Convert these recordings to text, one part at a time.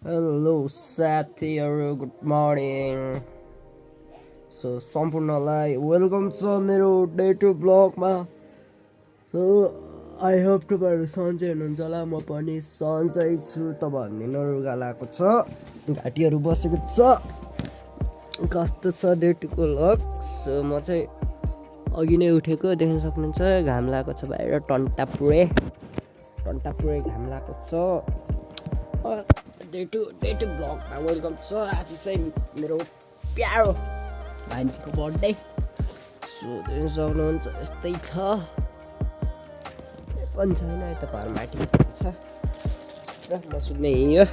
Hello साथीहरू good morning so सम्पूर्णलाई welcome छ मेरो डे टु ब्लगमा। सो आई होप तपाईँहरू सन्चै हुनुहुन्छ होला। म पनि सन्चै छु। त भन्दिनँ रुगा लगाएको छ, घाँटीहरू बसेको छ। कस्तो छ डे टुको ब्लग। सो म चाहिँ अघि नै उठेको देख्न सक्नुहुन्छ। घाम लागेको छ बाहिर, टन्टापुरे घाम लागेको छ। डे टु ब्लगमा वेलकम छ। आज चाहिँ मेरो प्यारो भान्जीको बर्थडे। सो देख्न सक्नुहुन्छ यस्तै छ, पनि छैन यता घर माथि यस्तै छ। म सुत्ने यो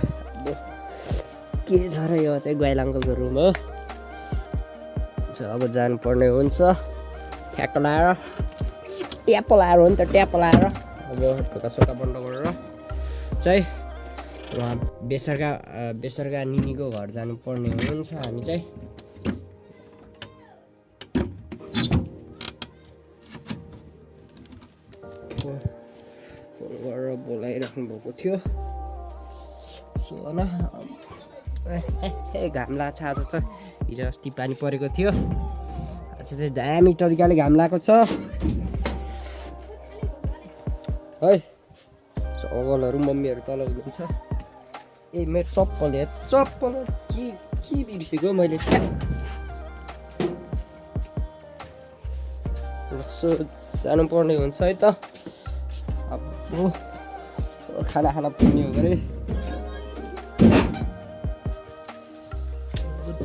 के छ र यो चाहिँ ग्वाइल अङ्कलको रुम हो। अब जानुपर्ने हुन्छ ठ्याक्क लाएर, ट्याप लाएर हो नि त, ट्याप लाएर अब ढोका बन्द गरेर चाहिँ उहाँ बेसरका निनीको घर जानुपर्ने हुन्छ। हामी चाहिँ फोन गरेर बोलाइराख्नु भएको थियो। सो होइन घाम लाग्छ आज चाहिँ। हिजो अस्ति पानी परेको थियो, आज चाहिँ दामी तरिकाले घाम लागेको छ है। सगलहरू मम्मीहरू तल हुनुहुन्छ। ए मेरो चप्पल के बिर्सेको मैले। सो जानुपर्ने हुन्छ है त। अब खाना पुग्ने हो गरे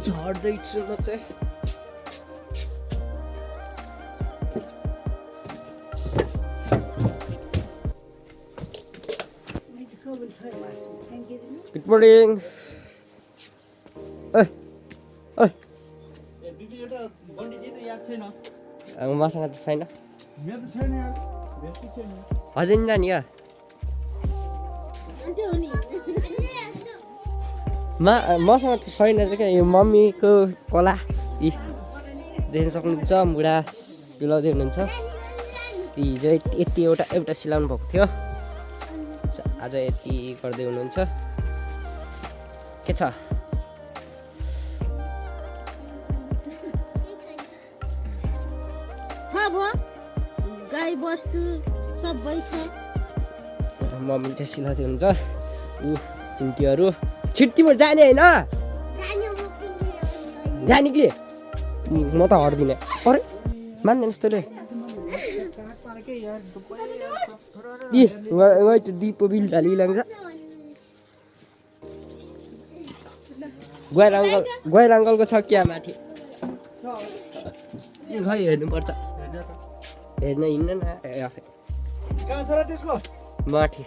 झर्दैछु म चाहिँ। Good morning. मसँग त छैन। हजुर नि नानी मसँग त छैन क्या। यो मम्मीको कला देख्न सक्नुहुन्छ। बुढा सिलाउँदै हुनुहुन्छ। हिजो यति एउटा सिलाउनु भएको थियो, आज यति गर्दै हुनुहुन्छ। के छ गाई बस्तु सबै छ। मम्मी चाहिँ सिलाउँदै हुन्छ। पिन्टीहरू छिट्टीबाट जाने होइन, जाने कि म त हट्दिनँ। अरे मान्दैन जस्तोले दिपो बिल झाली लाग्छ। ग्वाइल अङ्कलको छ क्या माथि, खै हेर्नुपर्छ। हेर्न हिँड्न न आफै माथि।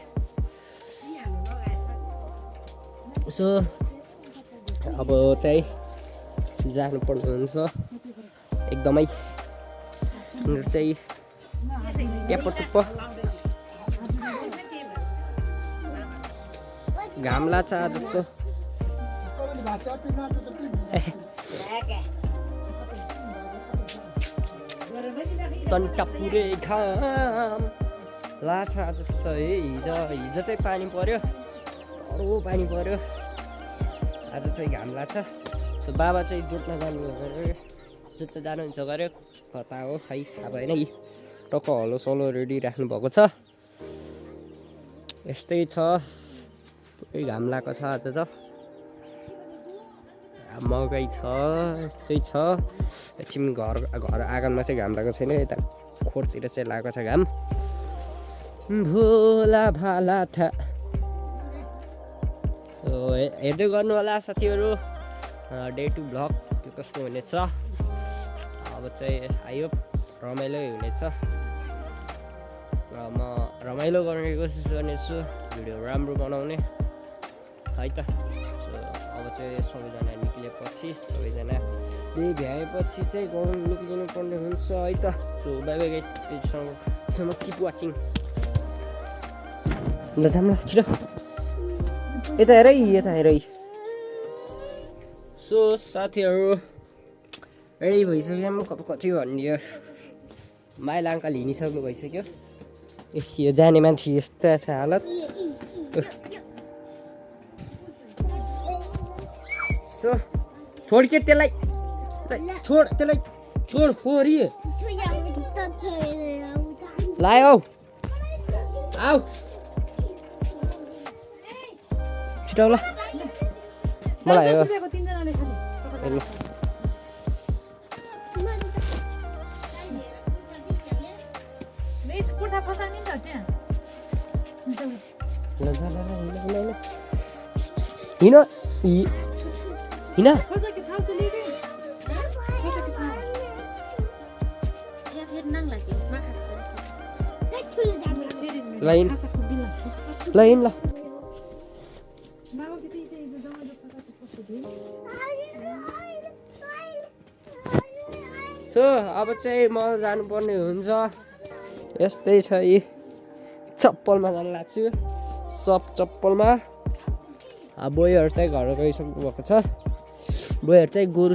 सो अब चाहिँ जानुपर्ने हुन्छ एकदमै। चाहिँ ट्याप्प घाम लाग्छ आज चाहिँ। टन्टापुरे घाम लाग्छ आज चाहिँ। हिजो चाहिँ पानी पर्यो, अरू पानी पर्यो। आज चाहिँ घाम लाग्छ। सो बाबा चाहिँ जोत्न जानुहुन्छ गऱ्यो। कता हो खै थाहा भएन। यी टक्क हलो सलो रेडी राख्नु भएको छ। यस्तै छ, पुरै घाम लागेको छ आज त। मकै छ, यस्तै छ। एकछिन घर आँगनमा चाहिँ घाम लागेको छैन, यता खोरतिर चाहिँ लागेको छ घाम। भोला भाला था। हेर्दै गर्नु होला साथीहरू डे टु ब्लग त्यो कस्तो हुनेछ। अब चाहिँ आयो रमाइलो हुनेछ र म रमाइलो गर्ने कोसिस गर्नेछु, भिडियो राम्रो बनाउने है त। सो अब चाहिँ सबैजना निक्लिएपछि, सबैजना भ्याएपछि चाहिँ गाउँ निक्लिनु पर्ने हुन्छ है त। सो बाई बाई गाइस, त्यससँग किप वाचिङ। ल जाम ल छिटो, यता हेर है। सो साथीहरू रेडी भइसक्यो। कति भन्ने माइला अङ्कल हिँडिसक्नु भइसक्यो। यो जाने मान्छे यस्तो छ हालत। सो छोड के त्यसलाई छोड त्यसलाई छोड फोरी लाय आऊ आऊ छिटो ल मलाई हो ल हिना हिना लाइन लाइन ल सो अब चाहिँ म जानुपर्ने हुन्छ यस्तै छ यी चप्पलमा जानु लाग्छु सब चप्पलमा बोयहरू चाहिँ घर गइसक्नु भएको छ बोयहरू चाहिँ गोरु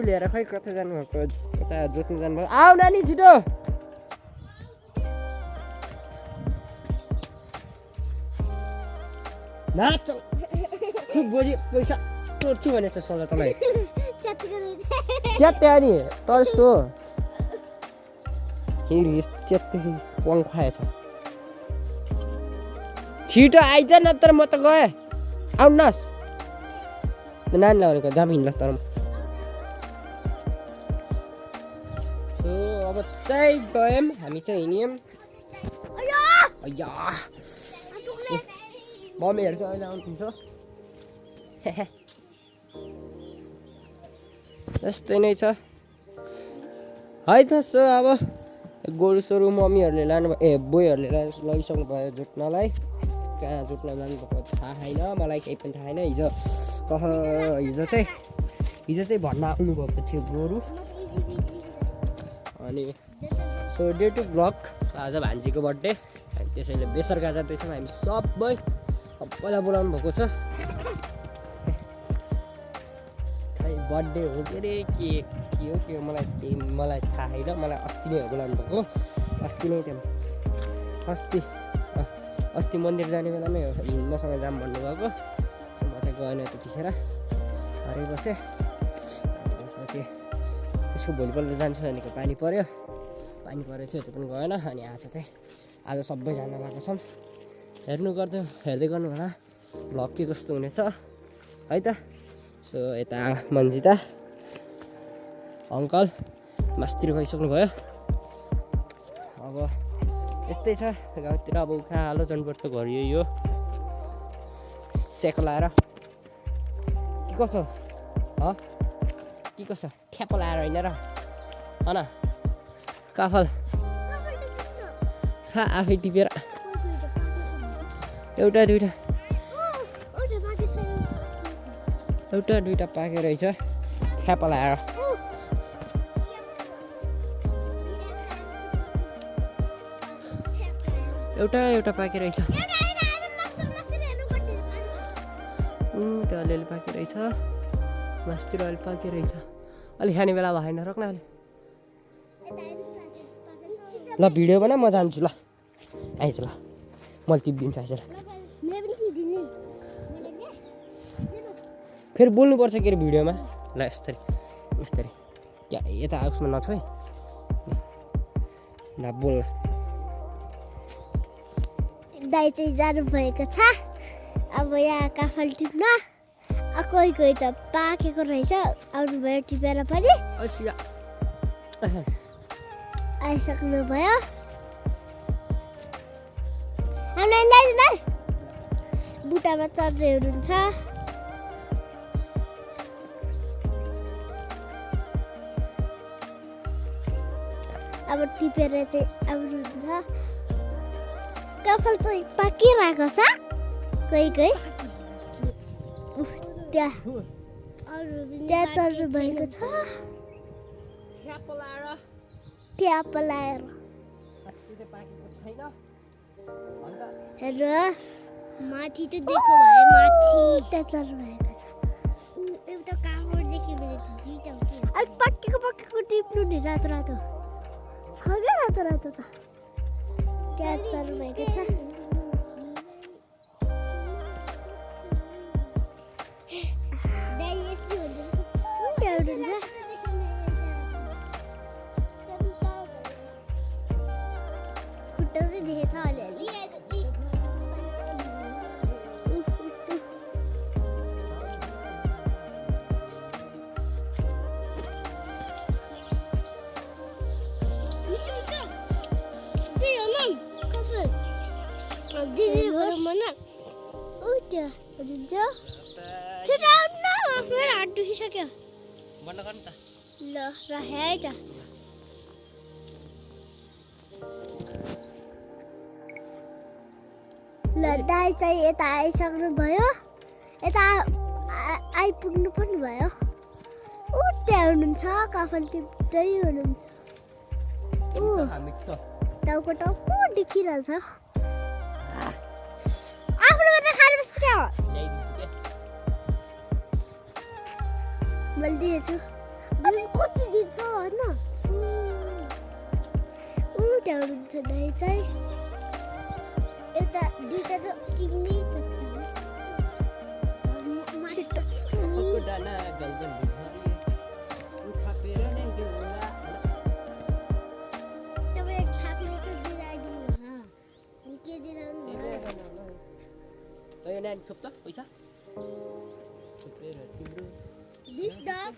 लिएर खै कता जानुभएको कता जोत्नु जानुभएको आऊ नानी छिटो नाच बोजी पैसा तोड्छु भनेछ सोला तँलाई च्यात्या नि त जस्तो च्यात्ते पङ खुवाएछ छिटो आइज नत्र म त गएँ आउनुहोस् नानीलाई भनेको जाम हिँड्ला तर सो अब चाहिँ गयौँ हामी चाहिँ हिँड्यौँ मम्मीहरू चाहिँ अहिले आउनुहुन्छ यस्तै नै छ है त सो अब गोरु मम्मीहरूले बोयहरूले लगिसक्नु भयो जोत्नलाई कहाँ जोत्न जानुभएको थाहा छैन मलाई केही पनि थाहा छैन हिजो चाहिँ भन्न आउनुभएको थियो गोरु अनि सो डे टु ब्लग आज भान्जीको बर्थडे त्यसैले बेसरका जाँदैछौँ हामी सबै सबैलाई बोलाउनु भएको छ खै बर्थडे हो के अरे के हो मलाई थाहा छैन मलाई अस्ति नै हो बोलाउनु भएको अस्ति नै त्यहाँ अस्ति मन्दिर जाने बेलामै मसँग जाम भन्नुभएको सो म चाहिँ गएन त्यतिखेर घरै बसेँ त्यसपछि त्यसको भोलिपल्ट जान्छु भनेको पानी पऱ्यो थियो त्यो पनि गएन अनि आज सबैजना लगाएको छौँ हेर्दै गर्नु होला भ्लग के कस्तो हुनेछ है त सो यता मन्जिता अङ्कल मास्तिर गइसक्नु भयो अब यस्तै छ गाउँतिर अब उकालो जनपदको घर यही हो सेको लाएर के कसो ठ्याप्प लाएर होइन र हन काफल खा आफै टिपेर एउटा दुइटा पाके रहेछ ठ्याप्प लाएर एउटा पाके रहेछ त्यो अलिअलि पाके रहेछ मासतिर अलि पाके रहेछ अलि खाने बेला भएन रोक्न अलि ल भिडियो बना म जान्छु ल आइज ल मैले टिपिदिन्छु आइज ल फेरि बोल्नुपर्छ के अरे भिडियोमा ल यस्तरी क्या यता उसमा नछोइ ल बोल दाइ चाहिँ जानुभएको छ अब यहाँ काफल टिप्न कोही त पाकेको रहेछ आउनुभयो टिपेर पनि आइसक्नु भयो बुट्टामा चढ्दै हुनुहुन्छ अब टिपेर चाहिँ आउनुहुन्छ काफल चाहिँ पाकिरहेको छ कोही त्यहाँ चढ्नु भएको छ ट्याप लाएर हेर्नुहोस् माथि त देखो भाइ माथि त्यहाँ चढ्नु भएको छ एउटा कामबाट देख्यो भने त दुईटा हुन्छ अनि पाकेको टिप्नु नि रातो छ क्या रातो त त्यहाँ चढ्नु भएको छ उठ्यो हुनुहुन्छ छिटो आउनु न मेरो हात दुखिसक्यो बन्द गर्नु त ल राखेँ है त ल दाइ चाहिँ यता आइसक्नु भयो यता आइपुग्नु पनि भयो ऊ त्यहाँ हुनुहुन्छ कपाल टिप्दै हुनुहुन्छ ऊ हामी त टाउको टाउको देखिरहेछ आफूले मात्रै खाएर बस्छ क्या ल्याइदिन्छु के मैले दिएछु अनि कति दिन्छ होइन ऊ त्यहाँ हुनुहुन्छ दाइ चाहिँ एउटा दुईटा त किन्नै सक्छ सबको डाना गल्बन भिखारी थापेर नै दिउँला तपाईँ थाप्नु त दिइराख्नु अनि के दिइराख्नु त यो नानी छोप त पैसा छोपेर तिम्रो 20 डलर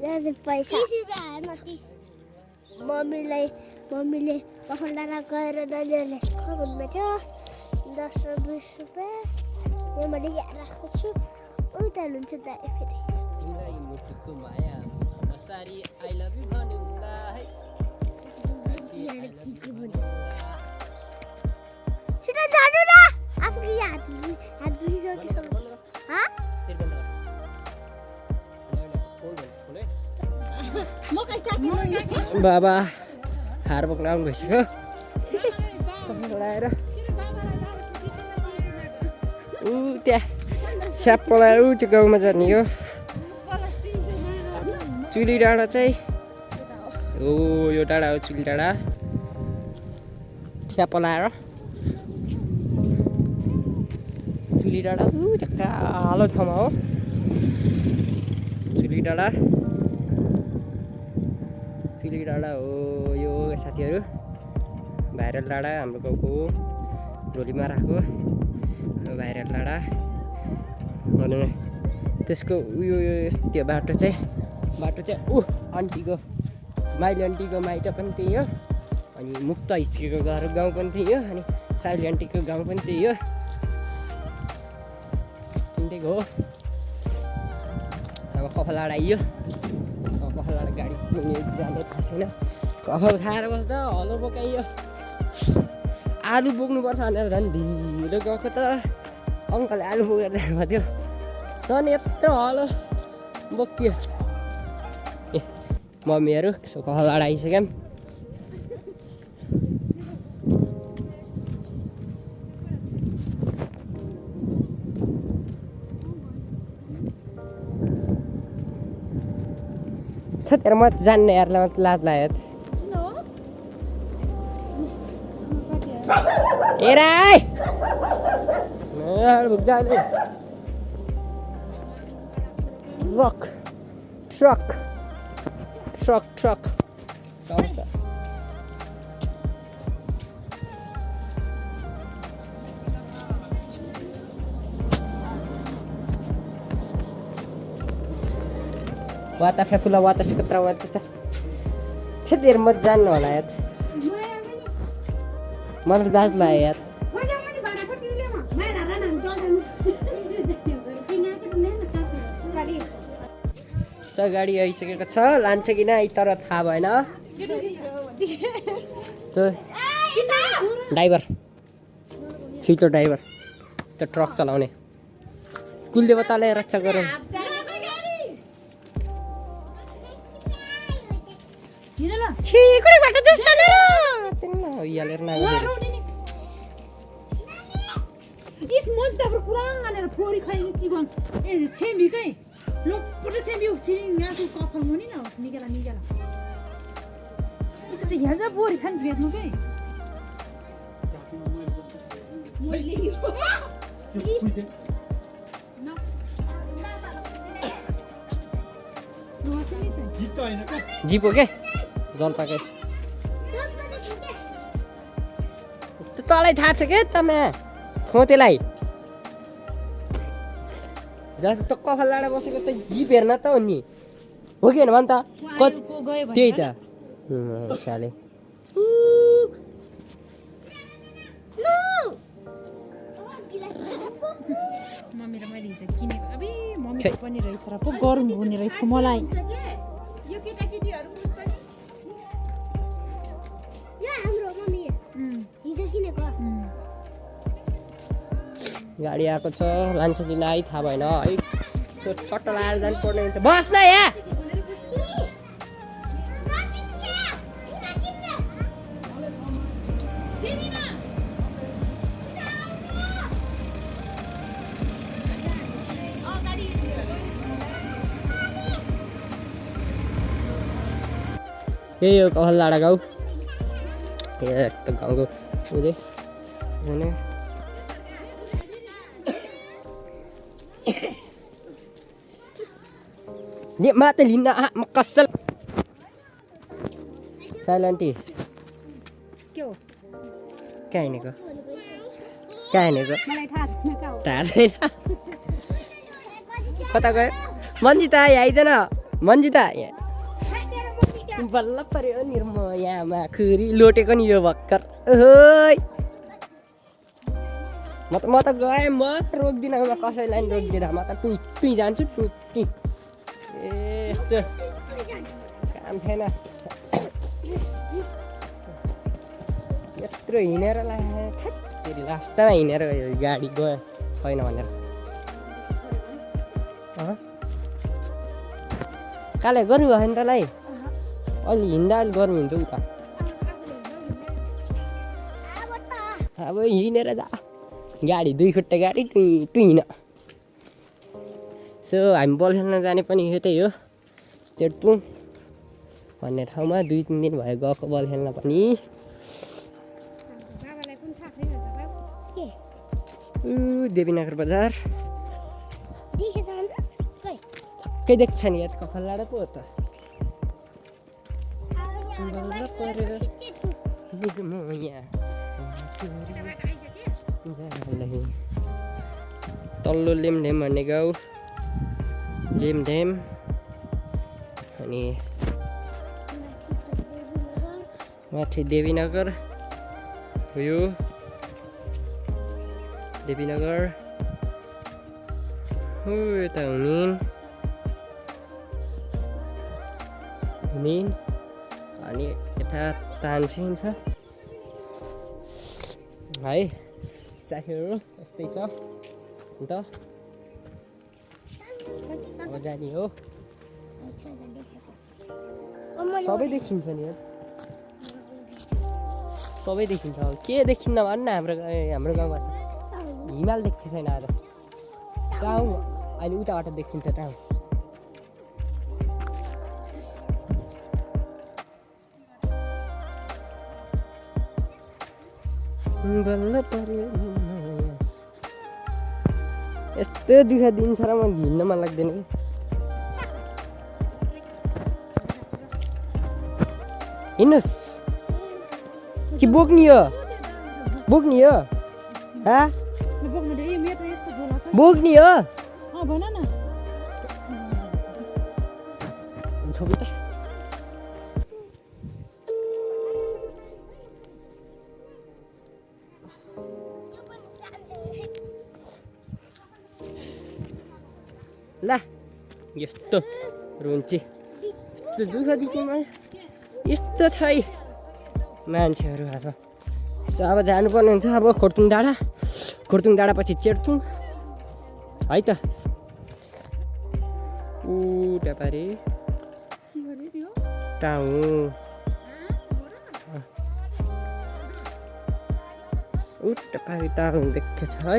यहाँ पैसा 30 रुपियाँ होइन 30 मम्मीले कफलडाँडा गएर नानीहरूले खुवाउनु थियो 10 र 20 रुपियाँ यहाँ मैले यहाँ राखेको छु उता हुनुहुन्छ दाइ फेरि तिमीलाई मुटुको माया नसारी आई लभ यु भन्नुला है छिटो जानु न आफ्नो हात दुखिसक्यो बाबा हार बोक्न आउनु भइसक्यो लगाएर ऊ त्यहाँ स्याप लगाएर ऊ त्यो गाउँमा जाने हो चुली डाँडा चाहिँ हो यो डाँडा हो चुली डाँडा स्याप लगाएर चुली डाँडा ऊ त्यो कालो ठाउँमा हो चुली डाँडा हो यो साथीहरू भाइरल डाँडा हाम्रो गाउँको हो रोलीमा राखेको भाइरल डाँडा अनि त्यसको उयो त्यो बाटो चाहिँ ऊ आन्टीको माइली आन्टीको माइत पनि त्यही हो अनि मुक्त हिच्केको घर गाउँ पनि त्यही हो अनि साइली आन्टीको गाउँ पनि त्यही हो चिन्टेको हो अब कफलाडा आइयो कफलाडा गाडी जाँदै थाहा छैन कफल खाएर बस्दा हलो बोकाइयो आलु बोक्नुपर्छ भनेर झन् ढिलो गएको त अङ्कलले आलु बोकेर जानुभएको थियो झन् यत्रो हलो बोकियो ए मम्मीहरू कफलाडा आइसक्यौँ तेरो म जान्ने यारलाई मात्र लाज लाग्यो ए राई ट्रक वाता फेफुला वाता सकत्रा वाता त्यति म जान्नु होला यार मलाई लाज लाग्यो यार गाडी आइसकेको छ लान्छ कि नै तर थाहा भएन ड्राइभर फ्युचर ड्राइभर यस्तो ट्रक चलाउने कुलदेवतालाई रक्षा गरौँ लोपट चाहिँ बिउ यहाँको कफल मुनि न होस् निकेला यसो चाहिँ हेर्छ बोरी छ नि भेट्नु के जिपो के जलपाकै तँलाई थाहा छ के तमा खोतेलाई जस्तो त कफलाडा बसेको त जिप हेर्न त हो नि हो कि होइन भन् त त्यही त साले मम्मी र मैले हिजो किनेको अबे मम्मी पनि रहेछ र पो गरौँ हुने रहेछ मलाई यो केटाकेटीहरू पनि यो हाम्रो मम्मी हिजो किनेको गाडी आएको छ लान्छ कि लाई थाहा भएन है सो चट्ट लाएर जानुपर्ने हुन्छ बस न यहाँ यही हो कहलडाँडा गाउँ यस्तो गाउँको उदे जाने नि माते लिन्न म कसल साइलेन्टी के हो कहाँ हिँडेको कहाँ हिँडेको मलाई थाहा छैन का हो थाहा छैन कता गयो मन्जिता यहाँ आइज न मन्जिता यहाँ बल्ल पर्यो निर्म यहाँमा खुरी लोटेको नि यो भर्खर ओइ म त गएँ म रोक्दिनँ म कसैलाई नि रोक्दिनँ म त टुइ जान्छु टुइ ए यस्तो काम छैन यत्रो हिँडेर फेरि रास्तामा हिँडेर गाडी गयो छैन भनेर काले गर्नु भयो नि तँलाई अलि हिँड्दा अलि गर्मी हुन्छ उता अब हिँडेर जा गाडी 2 खुट्टे गाडी टुइ हिँड सो हामी बल खेल्न जाने पनि यतै हो चेर्तुङ भन्ने ठाउँमा 2-3 दिन भयो गएको बल खेल्न पनि देवीनगर बजार छक्कै देख्छ नि यहाँ कफलडाँडा पो हो त तल्लो लेमढेम भन्ने गाउँ लेमढेम अनि माथि देवीनगर यो देवीनगर हो यता हुमिन अनि यता तानसेन छ है साथीहरू यस्तै छ अन्त अब जाने हो सबै देखिन्छ नि सबै देखिन्छ के देखिन्न भन्न हाम्रो गाउँबाट हिमाल देख्छ छैन आज गाउँ अहिले उताबाट देखिन्छ टाउन बल्ल पर्यो यस्तो दुःख दिन्छ र म हिँड्न मन लाग्दैन कि हिँड्नुहोस् कि बोक्ने हो बोक्ने हो भन न छोपी त ला यस्तो रुन्ची यस्तो दुःख दिनमा यस्तो छ है मान्छेहरू अब सो अब जानुपर्ने हुन्छ अब खोर्तुङ डाँडा पछि चेर्तुङ है त उटापारी टाउँ उटापारी टाउँ देखेछ है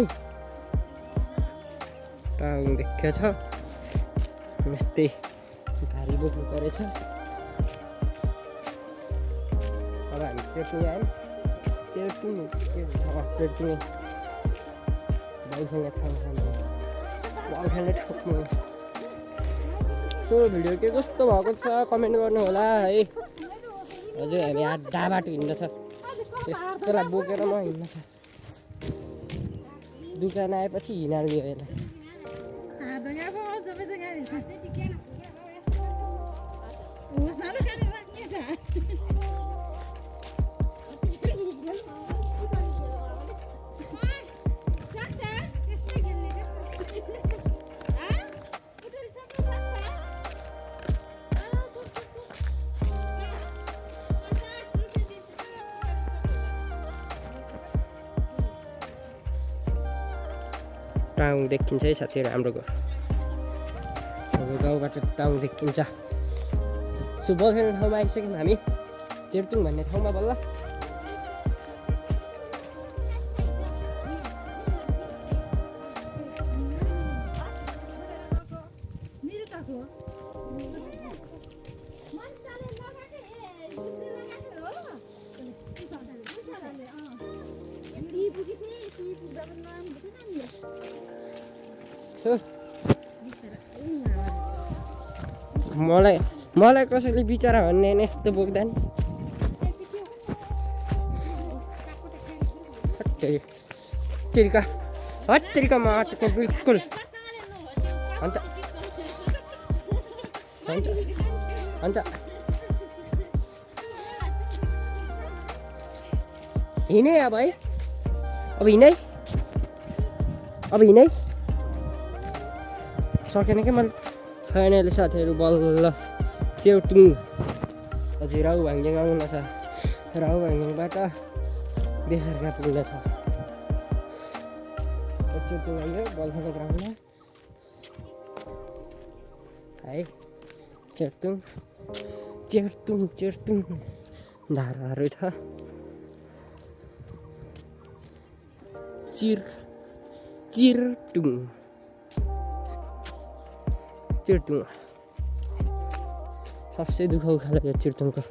टाउँ देखेछ यस्तै भारी बोक्नु परेछ अब हामी चेर्तुङ आयौँ चेर्तुङ बल खेल्ने ठाउँ बल खेल्ने ठाउँमा सो भिडियो के कस्तो भएको छ कमेन्ट गर्नु होला है हजुर हामी आधा बाटो हिँड्दछ त्यस्तोलाई बोकेर म हिँड्न छ दुकान आएपछि हिँडिहाल्यो यसलाई टाउन देखिन्छ है साथीहरू हाम्रो घर अब गाउँबाट टाउन देखिन्छ सो बल खेल्ने ठाउँमा आइसक्यौँ हामी चेर्तुङ भन्ने ठाउँमा बल्ल मलाई कसैले बिचरा भन्ने नि यस्तो बोक्दा नि हट्टेरिका माटको बिल्कुल अन्त हिँडे अब है अब हिँडै सकेन क्या मैले फाइनली साथीहरू बल्ल चेउटुङ अझै राउ भाङ्ग्याङ आउन छ राउ भाङ्ग्याङबाट बेसरका पुग्न छ चेउटुङ आइयो बल खेल्ने ग्राउन्डमा है चेउटुङ धाराहरू छ चिरटुङ सबसे दुःख उखाला यो चिरटुङको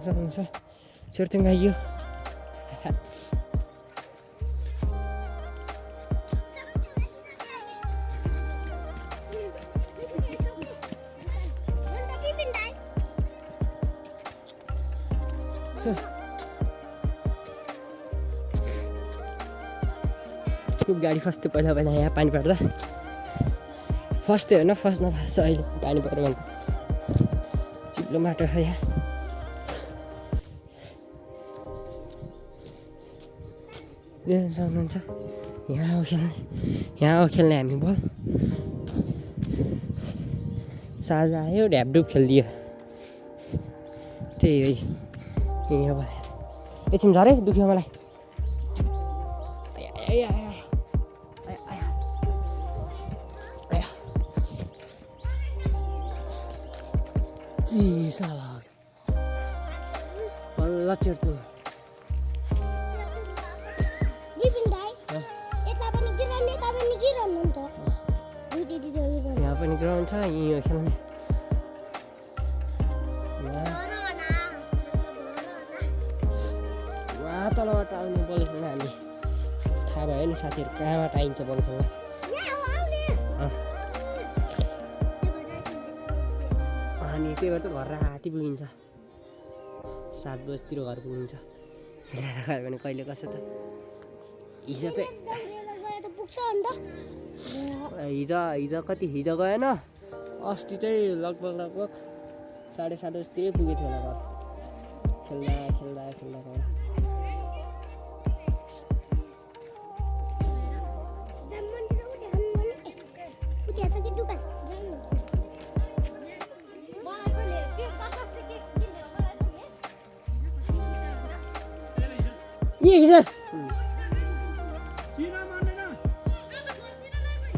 सक्नुहुन्छ चिरटुङ आइयो गाडी फस्यो पहिला यहाँ पानी पर्दा फस्यो होइन फस्न फास्छ अहिले पानी पऱ्यो भने चिप्लो माटो छ यहाँ देख्न सक्नुहुन्छ यहाँ हो खेल्ने हामी बल साझा आयो ढ्यापडुप खेलिदियो त्यही हो यहाँ भयो एकछिन झरे दुख्यो मलाई बल्ल चिर्तुङ यहाँ पनि ग्राउन्ड छ यहीँ खेल्ने वहाँ तलबाट आउने बल खेल्न हामी थाहा भयो नि साथीहरू कहाँबाट आइन्छ बल खेल्न अनि त्यही भएर त घर राति पुगिन्छ 7 बजीतिर घर पुगिन्छ हिँडेर गयो भने कहिले कसो त हिजो चाहिँ हिजो कति हिजो गएन अस्ति चाहिँ लगभग 7:30 बजीतिर पुगेको थियो होला घर खेल्दा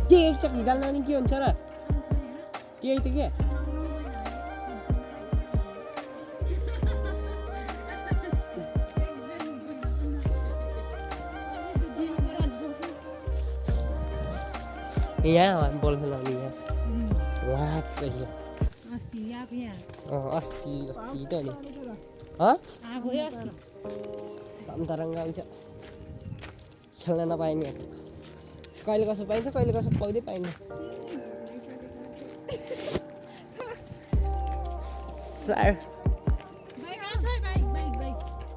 के एकचोटि निकाल्न नि के हुन्छ र त्यही त के यहाँ बल खेलाउने यहाँ अस्ति त नि तरङ्ग आउँछ खेल्न नपाए नि कहिले कसो पाइन्छ कहिले कसो पाउँदै पाइन्न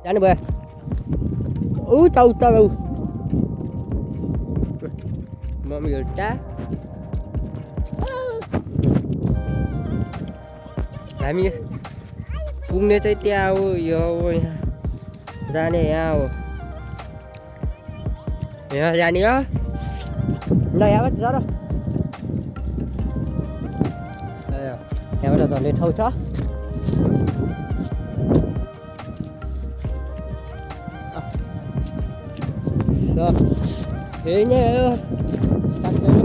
जानु भयो उता मम्मी एउटा हामी पुग्ने चाहिँ त्यहाँ हो यो हो यहाँ जाने यहाँ हो यहाँ जाने हो ल यहाँबाट झर यहाँबाट झर्ने ठाउँ छ ल यही नै हो साथीहरु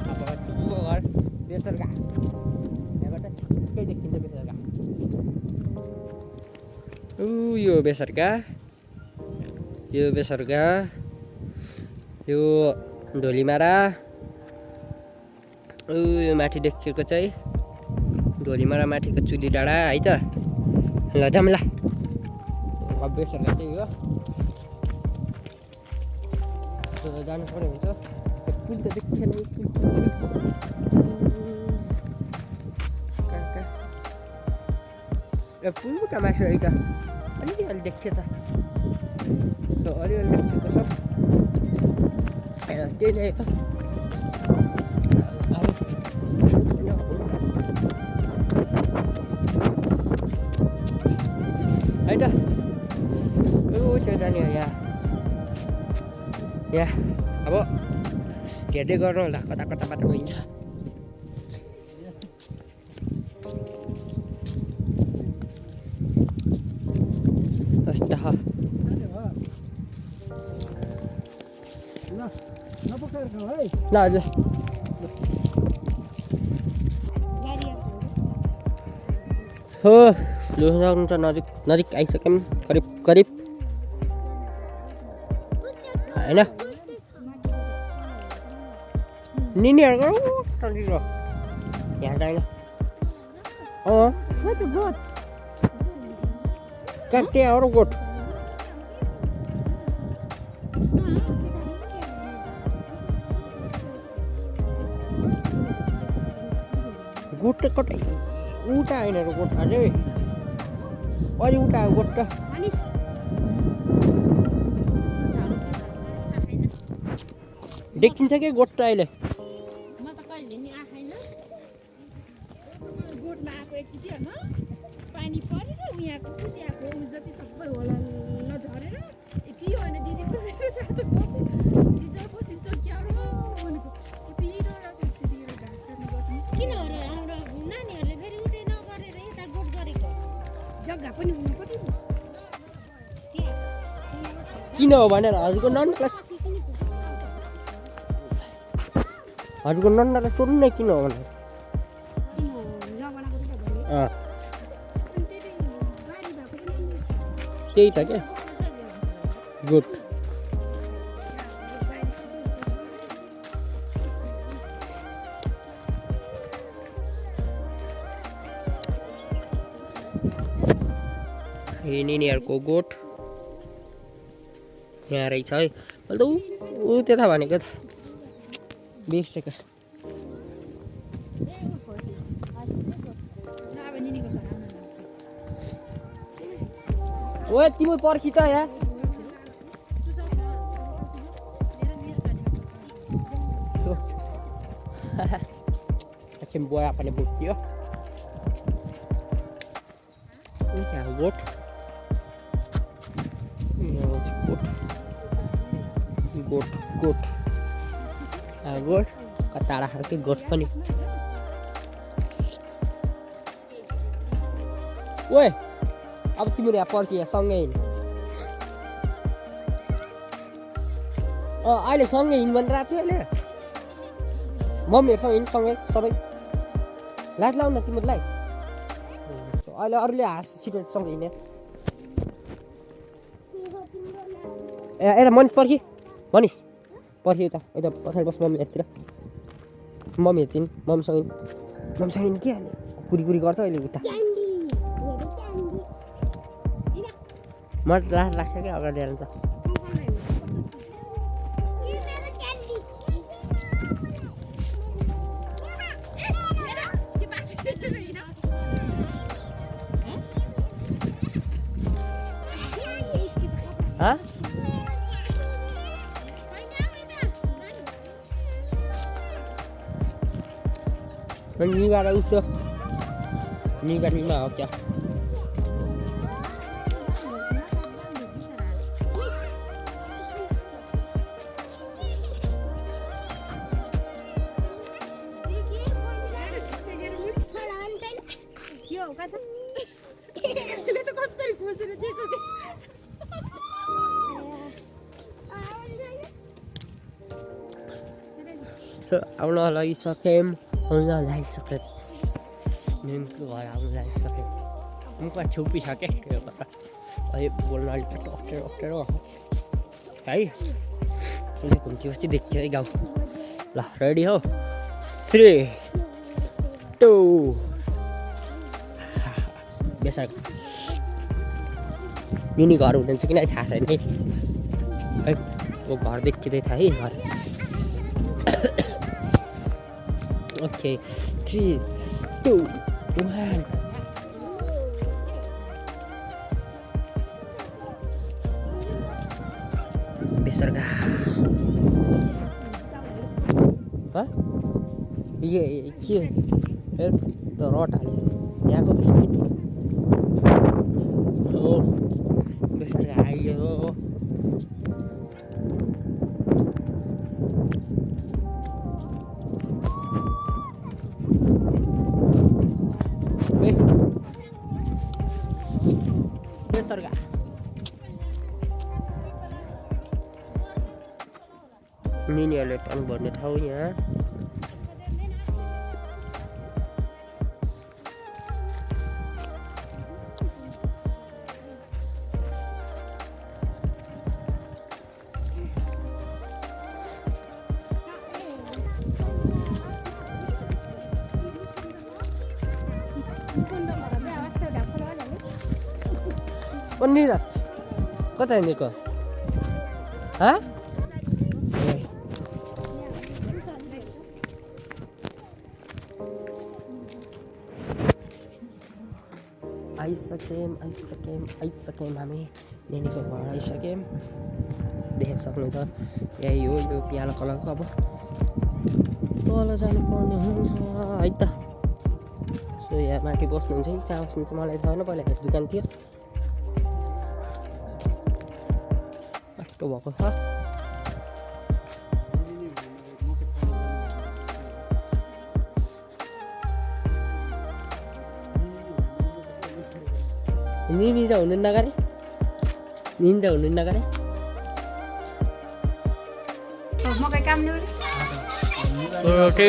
अब ठुलो घर बेसरका यहाँबाट ठिक्कै देखिन्छ बेसरका यो बेसरका यो ढोलीमारा यो माथि देखेको चाहिँ ढोलीमारा माथिको चुली डाँडा है त ल जाऊँ ल अब बेसरका चाहिँ हो जानु पर्ने हुन्छ पुल त देखेन पुलका मासु रहेछ अलिअलि देखेछ अलिअलि देखेको छ त्यही नै होइन त्यो जाने हो यहाँ अब हेर्दै गर्नु होला कता कता बाटो गइन्छ ल हजुर हो लु सक्नुहुन्छ नजिक आइसक्यौँ करिब होइन निनीहरूको यहाँ जाँदैन कहाँ त्यहाँ हो र गोठ गोठ कतै उता होइन र गोठ अझै अलि उता गोठ त देखिन्छ कि गोठ त अहिले गोठमा आएको एकचोटि होइन पानी परेर उहाँको त्यहाँको उस जति सबै होला झरेर यति होइन दिदीको साथो दिदी बसिन्छ क्या र भनेको उति डराएको एकचोटि घाँस काट्नु गर्थ्यौँ किन हो र हाम्रो नानीहरूले फेरि उतै नगरेर यता गोठ गरेको जग्गा पनि हुनुपर्ने किन हो भनेर हजुरको नन्नालाई सोध्नु नै किन हो भनेर त्यही त क्या गुड निनीहरूको गोठ यहाँ रहेछ है मैले त ऊ त्यता भनेको त बिर्सेको ओ तिम्रो पर्खी त यहाँ एकछिन बोया पनि बुट्यो त्यहाँ गोठ गोठ कताडा खालको गोठ पनि ओए अब तिम्रो यहाँ पर्खि यहाँ सँगै हिँड अहिले सँगै हिँड भनेर आएको छु अहिले मम्मीहरूसँग हिँड सँगै सबै लाज लाउ न तिमीहरूलाई अहिले अरूले हाँस छिटो सँगै हिँड्ने यता मनिष पर्खि यता पछाडि बस मम्मीहरूतिर मम्मीसँग के हाल्ने कुरी गर्छ अहिले उता मलाई लाज लाग्छ क्या अगाडि आएर त निगारा उसो निगा हो क्या आउन लागिसक्यौँ आउन लागिसक्यो निनको घर आउन लागिसक्यो मुखमा छुपिसकेँ त्यो भएर अहिले बोल्न अलिक अप्ठ्यारो अप्ठ्यारो है उसले घुम्तीपछि देख्थ्यो है गाउँ ल रेडी हो 3 2 बेसार निनी घर हुनुहुन्छ कि नै थाहा छैन है वो घर देखिँदै छ है घर ओके 3 2 1 बेसरगा ये के त रट हाल्यो यहाँको बिस्किट हो बेसरगा आइयो बेसरगा निनीहरूले पानी भर्ने ठाउँ यहाँ कन्नी जान्छ कता हिँडेको आइसक्यौँ हामी नेनीको घर आइसक्यौँ देख्न सक्नुहुन्छ यही हो यो पियालो कलरको अब तल जानुपर्ने हुन्छ है त सो यहाँ माथि बस्नुहुन्छ कि कहाँ बस्नुहुन्छ मलाई थाहा भएन पहिला दोकान थियो कस्तो भएको छ निजा हुनु नगरे निन्जा हुनु नगरे मकै काम ल्याउने रोटी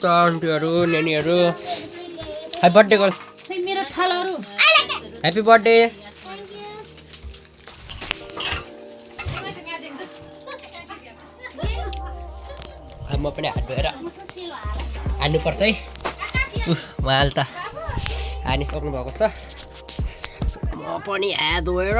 आन्टीहरू नानीहरू ह्याप्पी बर्थडे गर्ल मेरो थालहरू ह्याप्पी बर्थडे म पनि हात धोएर हान्नुपर्छ है उहाँले त हानिसक्नु भएको छ म पनि हात धोएर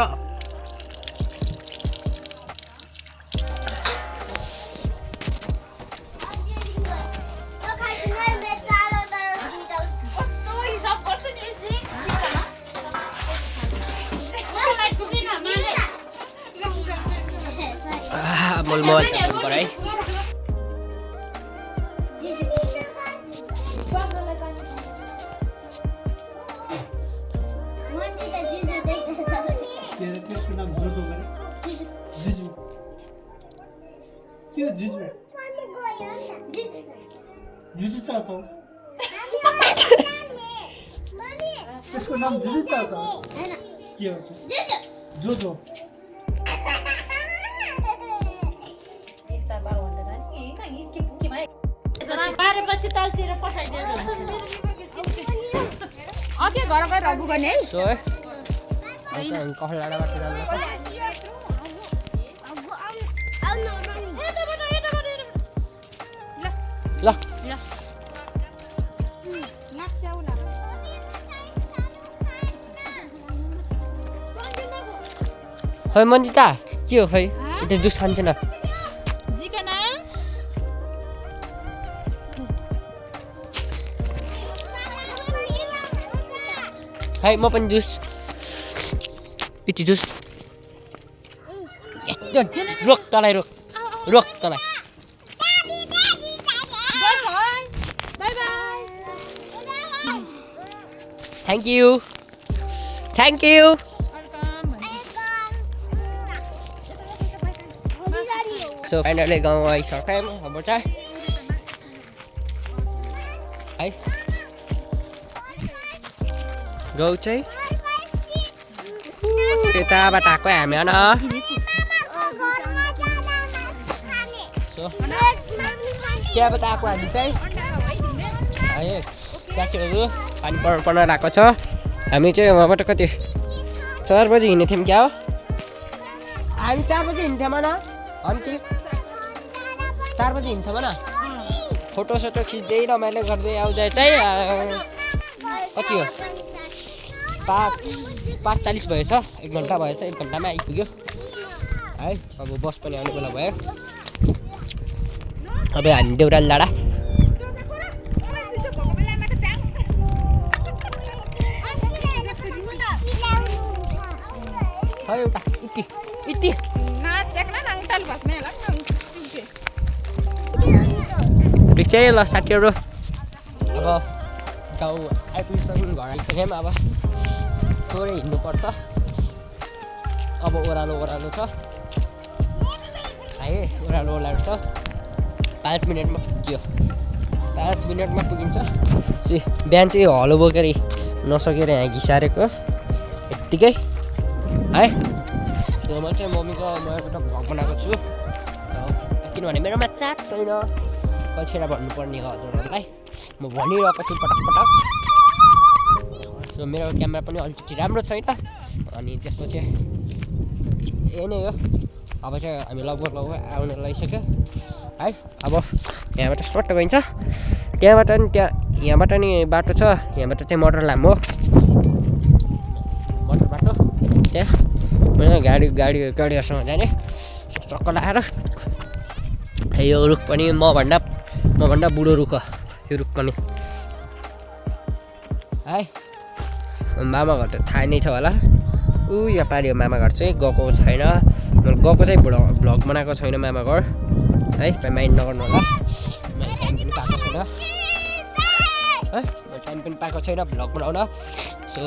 मोलमोल चाख्नु पर्यो है त्यसको नाम जोजो गरे जिजु के जिजु जिजु चाचा त्यसको नाम जिजु चाचा के हो जोजो पारेपछि तलतिर पठाइदिएर अघि घर गएर रगु गर्ने है ल खै मन्जिता के हो खै त्यो जुस खान्छ न है म पनि जुस पिटी जुस रोक तँलाई रोक रोक तँलाई थ्याङ्क यू सो फाइनली गाउँ आइसक्यौँ अब चाहिँ है गाउँ चाहिँ त्यताबाट आएको हामी होइन त्यहाँबाट आएको हामी चाहिँ है साथीहरू पानी पर्न आएको छ हामी चाहिँ वहाँबाट कति 4 बजी हिँडेको थियौँ क्या हो हामी 4 बजी हिँड्थ्यौँ न अन्ति 4 बजी हिँड्थ्यौँ न फोटोसोटो खिच्दै रमाइलो गर्दै आउँदा चाहिँ कति हो 5:40 भएछ 1 घन्टा भएछ 1 घन्टामा आइपुग्यो है अब बस पनि आउने बेला भयो अब हामी देउराली डाँडा एउटा इति ठिक चाहिँ ल साथीहरू अब गाउँ आइपुगिसक्नु घर आइसक्यौँ अब थोरै हिँड्नुपर्छ अब ओह्रालो छ है ओह्रालो छ 5 मिनटमा पुग्यो 5 मिनटमा पुगिन्छ बिहान चाहिँ हलो बोकेर नसकेर यहाँ घिसारेको यत्तिकै है म चाहिँ मम्मीको एउटा भ्लग बनाएको छु किनभने मेरोमा चार्ज छैन कतिखेर भन्नुपर्ने हो हजुरहरूलाई म भनिरहेको छु पटक सो मेरो क्यामेरा पनि अलिकति राम्रो छैन अनि त्यसपछि यही नै हो अब चाहिँ हामी लगभग आउन लागिसक्यो है अब यहाँबाट सर्ट गइन्छ यहाँबाट नि बाटो छ यहाँबाट चाहिँ मोटर लामो मोटर बाटो त्यहाँ गाडीहरूसँग जाने चक्कर लगाएर यो रुख पनि मभन्दा बुढो रुख हो यो रुख पनि है मामा घर त थाहा नै छ होला यहाँ पारि हो मामा घर चाहिँ गएको छैन गएको चाहिँ भ्लग बनाएको छैन मामा घर है माइन्ड नगर्नु होला टाइम पनि पाएको छैन भ्लग बनाउन सो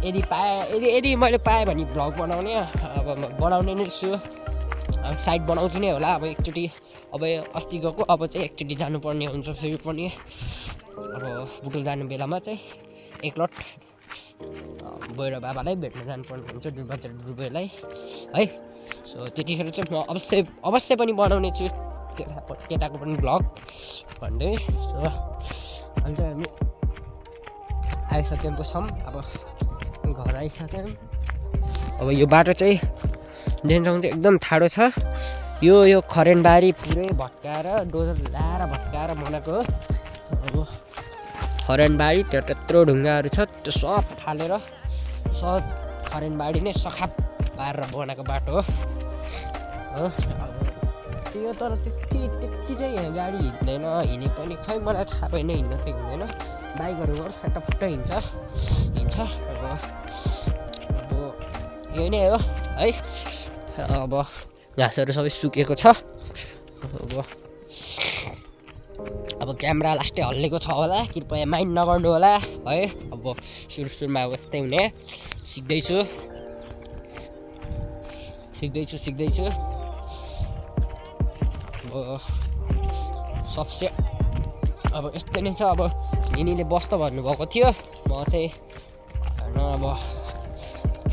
यदि मैले पाएँ भने भ्लग बनाउने अब बनाउने नै छु अब साइड बनाउँछु नै होला अब एकचोटि अब अस्ति गएको अब चाहिँ एकचोटि जानुपर्ने हुन्छ फेरि पनि अब बुटुल जाने बेलामा चाहिँ एकलट भैरव बाबालाई भेट्न जानुपर्ने हुन्छ दुर्गाचर रुबेलाई है सो त्यतिखेर चाहिँ म अवश्य पनि बनाउने छु केटाको पनि भ्लग भन्दै सो अनि चाहिँ हामी आइसकेको छौँ अब घर आइसक्यौँ अब यो बाटो चाहिँ डेन्सङ चाहिँ एकदम ठाडो छ यो खरेनबारी पुरै भट्काएर डोजर ल्याएर भट्काएर बनाएको हो अब खरेनबारी त्यत्रो ढुङ्गाहरू छ त्यो सब फालेर सब खरेनबारी नै सखाप पारेर बनाएको बाटो हो अब त्यो तर त्यति चाहिँ यहाँ गाडी हिँड्दैन हिँडे पनि खै मलाई थाहा भएन हिँड्न त हिँड्दैन बाइकहरू फटाफट हिँड्छ अब यही नै हो है अब घाँसहरू सबै सुकेको छ अब क्यामेरा लास्टै हल्लेको छ होला कृपया माइन्ड नगर्नु होला है अब सुरुमा अब यस्तै हुने सिक्दैछु अब सबसे अब यस्तै नै छ अब निनीले बस त भन्नुभएको थियो म चाहिँ अब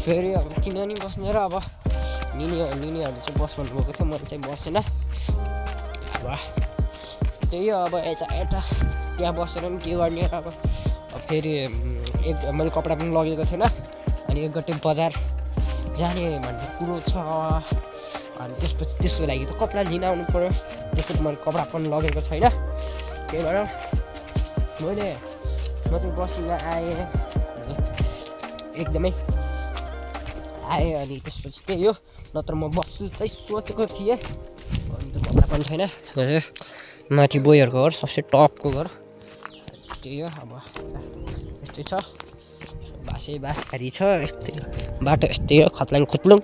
फेरि अब किन नि बस्ने र अब निनीहरूले चाहिँ बस भन्नुभएको थियो मैले चाहिँ बसेन अब त्यही हो अब यता त्यहाँ बसेर पनि के गर्ने अब फेरि मैले कपडा पनि लगेको थिएन अनि एकगट्टे बजार जाने भन्ने कुरो छ अनि त्यसपछि त्यसको लागि त कपडा लिन आउनु पऱ्यो त्यसरी मैले कपडा पनि लगेको छैन त्यही भएर म चाहिँ बसिन आएँ एकदमै आएँ अनि त्यसपछि त्यही हो नत्र म बस्छु चाहिँ सोचेको थिएँ अनि त कपडा पनि छैन माथि बोयहरूको घर सबसे टपको घर त्यही हो अब यस्तै छ बाँसघारी छ यस्तै बाटो यस्तै हो खत्लाङ खुत्लुङ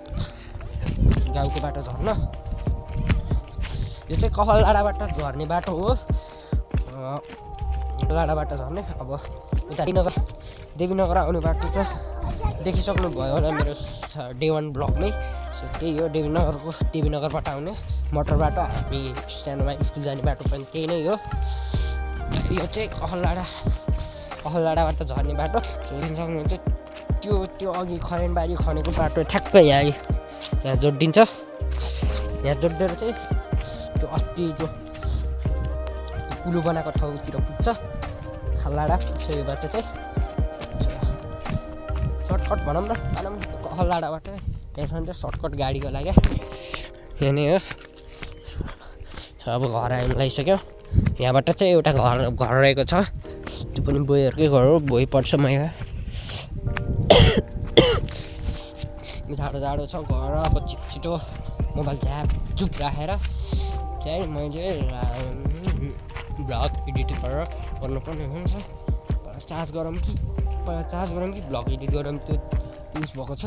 गाउँको बाटो झर्न यो चाहिँ कहल डाँडाबाट झर्ने बाटो हो डाँडाबाट झर्ने अब उता देवीनगर आउने बाटो चाहिँ देखिसक्नु भयो होला मेरो डे 1 ब्लगमै सो त्यही हो देवीनगरबाट आउने मोटर बाटो हामी सानोमा स्कुल जाने बाटो पनि त्यही नै हो यो चाहिँ कहल डाँडा कहलडाँडाबाट झर्ने बाटो हेर्न सक्नुहुन्छ त्यो अघि खरेनबारी खनेको बाटो ठ्याक्कै यहाँ जोडिन्छ यहाँ जोडेर चाहिँ त्यो अस्ति त्यो कुलो बनाएको ठाउँतिर पुग्छ खलडाँडा सो यो बाटो चाहिँ सर्टकट भनौँ न खलडाँडाबाट यहाँ चाहिँ सर्टकट गाडीको लागि यहाँ नै हो अब घर आउनु लागिसक्यो यहाँबाट चाहिँ एउटा घर रहेको छ त्यो पनि बोईहरूकै घर हो बोई पर्छ मैया जाडो छ घर अब छिटो मोबाइल झ्यापझुप राखेर चाहिँ मैले भ्लग एडिट गरेर गर्नुपर्ने हुन्छ चार्ज गरौँ कि भ्लग एडिट गरौँ त्यो युज भएको छ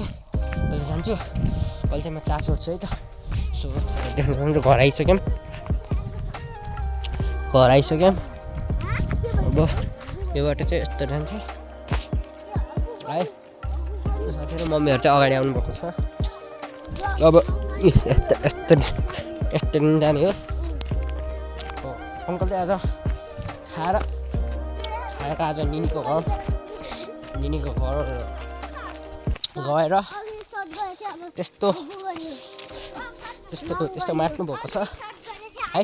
तर जान्छु अहिले चाहिँ म चार्ज गर्छु है त सो देख्नु घर आइसक्यौँ अब यो बाटो चाहिँ यस्तो जान्छ है साथीहरू मम्मीहरू चाहिँ अगाडि आउनुभएको छ अब यस्तो जाने हो अङ्कल चाहिँ आज खाएर आज निनीको घर गएर त्यस्तो माट्नुभएको छ है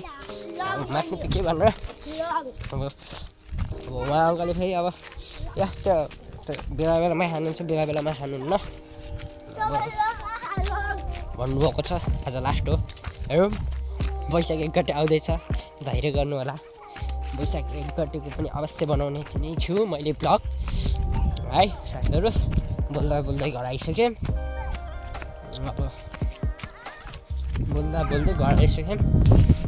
माट्नु त के भनेर अब उहाँ अङ्कलले फेरि अब यस्तो बेलामै खानुहुन्छ बेलामा खानुहुन्न भन्नुभएको छ आज लास्ट हो हेरौँ वैशाख 1 गते आउँदैछ धैर्य गर्नु होला वैशाख 1 गतेको पनि अवश्य बनाउने नै छु मैले भ्लग है साथीहरू बोल्दै घर आइसकेँ अब बोल्दै घर आइसकेँ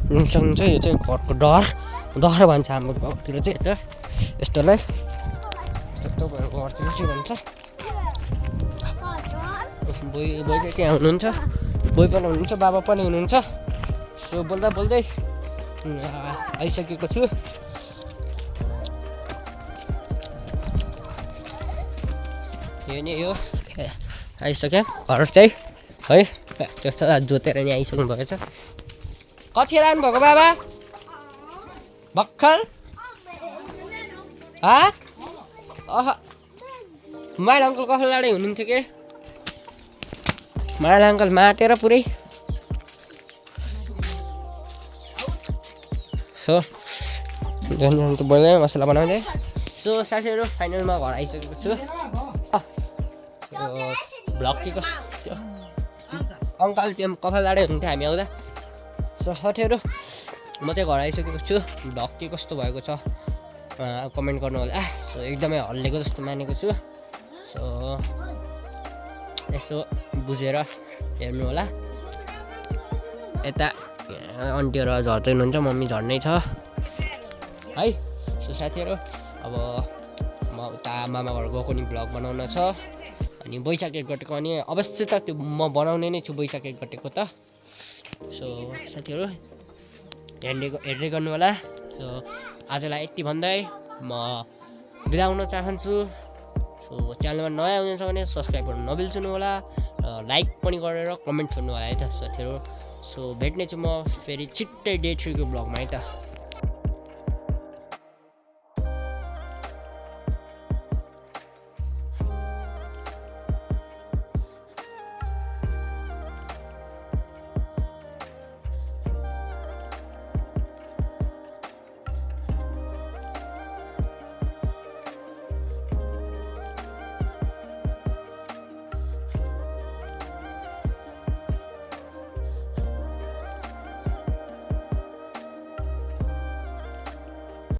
सक्नुहुन्छ यो चाहिँ घरको डर भन्छ हाम्रो गाउँतिर चाहिँ यस्तोलाई यस्तो घरतिर के भन्छ बोई चाहिँ त्यहाँ हुनुहुन्छ बोई पनि हुनुहुन्छ बाबा पनि हुनुहुन्छ सो बोल्दै आइसकेको छु यो नै हो आइसक्यो घर चाहिँ है त्यस्तो जोतेर नि आइसक्नु भएको छ कति लानु भएको बाबा भर्खर माइल अङ्कल कसले लाडै हुनुहुन्थ्यो के माइल अङ्कल माटेर पुरै सो झन् बोल्दै मसला बनाउँदै सो साथीहरू फाइनलमा घर आइसकेको छु भ्लग के कस्तो अङ्कल चाहिँ कफल लाडै हुनुहुन्थ्यो हामी आउँदा सो साथीहरू म चाहिँ घर आइसकेको छु भ्लग के कस्तो भएको छ कमेन्ट गर्नु होला सो एकदमै हल्लेको जस्तो मानेको छु सो यसो बुझेर हेर्नु होला यता आन्टीहरू झर्दै हुनुहुन्छ मम्मी झर्नै छ है सो साथीहरू अब म उता मामा घर गएको नि भ्लग बनाउन छ अनि वैशाख 1 गतेको अनि अवश्य त त्यो म बनाउने नै छु वैशाख 1 गतेको त सो साथीहरू हेर्दै गर्नु होला सो आजलाई यति भन्दै म बिदा हुन चाहन्छु सो च्यानलमा नयाँ हुनुहुन्छ भने सब्सक्राइब गर्नु नबिर्सनु होला र लाइक पनि गरेर कमेन्ट गर्नु होला है त साथीहरू सो भेट्नेछु म फेरि छिट्टै डे 3 को भ्लगमा है त